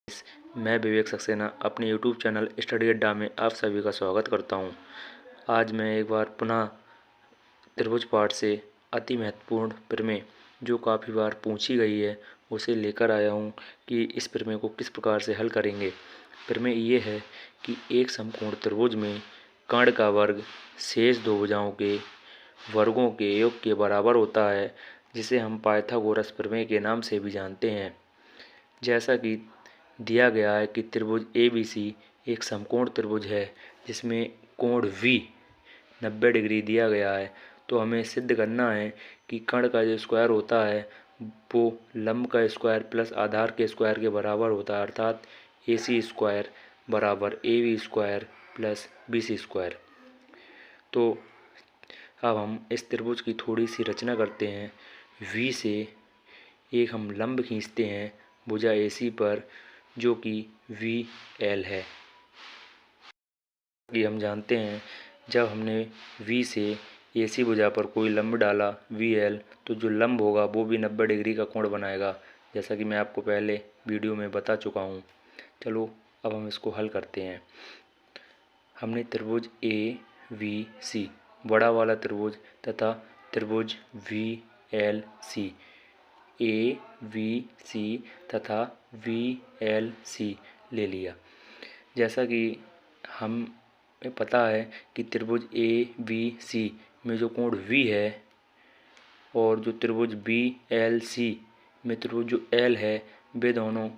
मैं विवेक सक्सेना अपने YouTube channel study अड्डा में आप सभी का स्वागत करता हूं। आज मैं एक बार पुनः त्रिभुज पाठ से अति महत्वपूर्ण प्रमेय जो काफ़ी बार पूछी गई है उसे लेकर आया हूं कि इस प्रमेय को किस प्रकार से हल करेंगे। प्रमेय ये है कि एक समकोण त्रिभुज में कर्ण का वर्ग शेष दो भुजाओं के वर्गों के योग के बराबर होता है, जिसे हम पाइथागोरस प्रमेय के नाम से भी जानते हैं। जैसा कि दिया गया है कि त्रिभुज ABC एक समकोण त्रिभुज है जिसमें कोण V 90 डिग्री दिया गया है, तो हमें सिद्ध करना है कि कर्ण का जो स्क्वायर होता है वो लंब का स्क्वायर प्लस आधार के स्क्वायर के बराबर होता है, अर्थात AC स्क्वायर बराबर AB square plus BC square. तो अब हम इस त्रिभुज की थोड़ी सी रचना करते हैं। V से एक हम लंब खींचते हैं भुजा AC पर, जो कि VL है। कि हम जानते हैं जब हमने V से AC भुजा पर कोई लंब डाला VL, तो जो लंब होगा वो भी 90 डिग्री का कोण बनाएगा, जैसा कि मैं आपको पहले वीडियो में बता चुका हूँ। चलो अब हम इसको हल करते हैं। हमने त्रिभुज ABC बड़ा वाला त्रिभुज तथा त्रिभुज VLC ABC तथा VLC ले लिया। जैसा कि हमें पता है कि त्रिभुज ABC में जो कोण V है और जो त्रिभुज VLC में त्रिभुज जो L है वे दोनों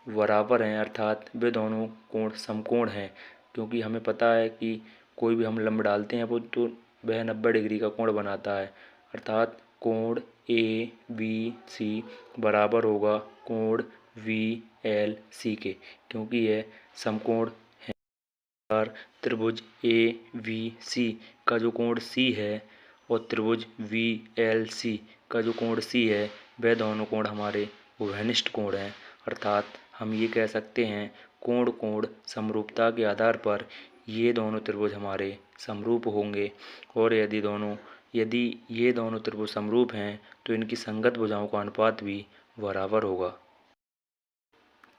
बराबर हैं, अर्थात वे दोनों कोण समकोण हैं। क्योंकि हमें पता है कि कोई भी हम लंब डालते हैं वो तो वह 90 डिग्री का कोण बनाता है, अर्थात कोण ABC बराबर होगा कोण VLC के, क्योंकि यह समकोण है। और त्रिभुज ABC का जो कोण C है और त्रिभुज VLC का जो कोण C है वह दोनों कोण हमारे उभयनिष्ठ कोण हैं, अर्थात हम ये कह सकते हैं कोण कोण समरूपता के आधार पर ये दोनों त्रिभुज हमारे समरूप होंगे। और यदि ये दोनों त्रिभुज समरूप हैं तो इनकी संगत भुजाओं का अनुपात भी बराबर होगा।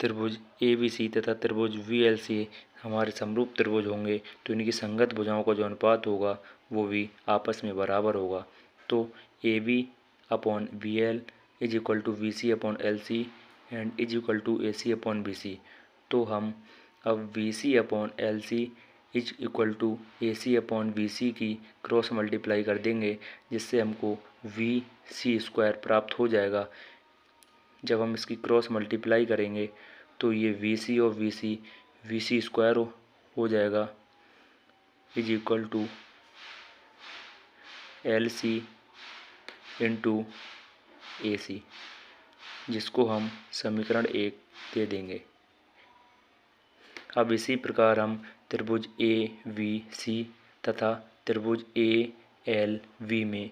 त्रिभुज ABC तथा त्रिभुज VLC हमारे समरूप त्रिभुज होंगे तो इनकी संगत भुजाओं का जो अनुपात होगा वो भी आपस में बराबर होगा। तो AB upon VL is equal to VC upon LC and is equal to AC upon BC। तो हम अब VC upon LC is equal to AC upon BC की क्रॉस मल्टीप्लाई कर देंगे, जिससे हमको VC स्क्वायर प्राप्त हो जाएगा। जब हम इसकी क्रॉस मल्टीप्लाई करेंगे तो ये VC और VC स्क्वायर हो जाएगा is equal to LC into AC, जिसको हम समीकरण 1 दे देंगे। अब इसी प्रकार हम त्रिभुज ABC तथा त्रिभुज ALV में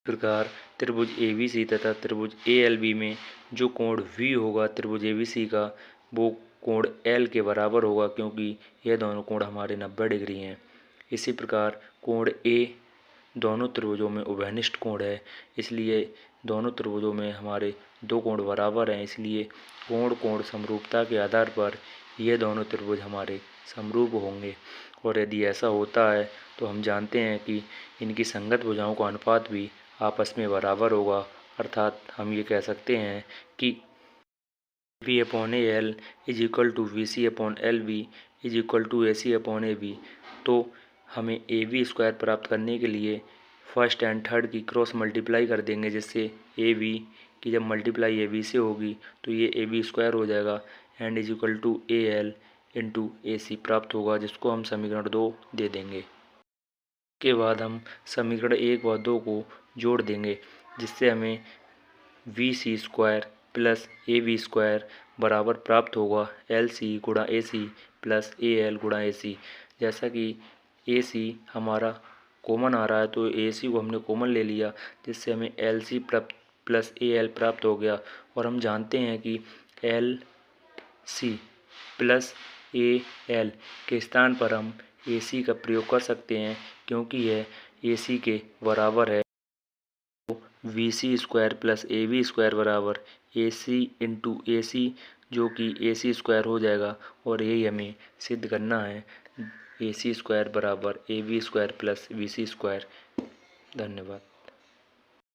त्रिभुज ABC तथा त्रिभुज ALV में जो कोण V होगा त्रिभुज ABC का वो कोण L के बराबर होगा, क्योंकि यह दोनों कोण हमारे 90 डिग्री हैं। इसी प्रकार कोण A दोनों त्रिभुजों में उभयनिष्ठ कोण है, इसलिए दोनों त्रिभुजों में हमारे दो कोण बराबर हैं, इसलिए कोण कोण समरूपता के आधार पर ये दोनों त्रिभुज हमारे समरूप होंगे। और यदि ऐसा होता है तो हम जानते हैं कि इनकी संगत भुजाओं का अनुपात भी आपस में बराबर होगा, अर्थात हम ये कह सकते हैं कि V upon AL is equal to VC upon LV is equal to AC upon AB। तो हमें AB स्क्वायर प्राप्त करने के लिए फर्स्ट एंड थर्ड की क्रॉस मल्टीप्लाई कर देंगे, जिससे AB की जब मल्टीप्लाई AB से होगी तो ये AB स्क्वायर हो जाएगा and is equal to AL into AC प्राप्त होगा, जिसको हम समीकरण 2 दे देंगे। के बाद हम समीकरण 1 व 2 को जोड़ देंगे, जिससे हमें VC square plus AB square बराबर प्राप्त होगा LC गुणा AC प्लस AL गुणा AC। जैसा कि AC हमारा कॉमन आ रहा है तो AC को हमने कॉमन ले लिया, जिससे हमें LC प्लस AL प्राप्त हो गया। और हम जानते हैं कि LC प्लस AL के स्थान पर हम AC का प्रयोग कर सकते हैं, क्योंकि यह AC के बराबर है। V C square plus A B square बराबर ए सी इंटू ए सी, जो कि ए सी स्क्वायर हो जाएगा और यही हमें सिद्ध करना है। ए सी स्क्वायर बराबर A B square plus V C square. धन्यवाद।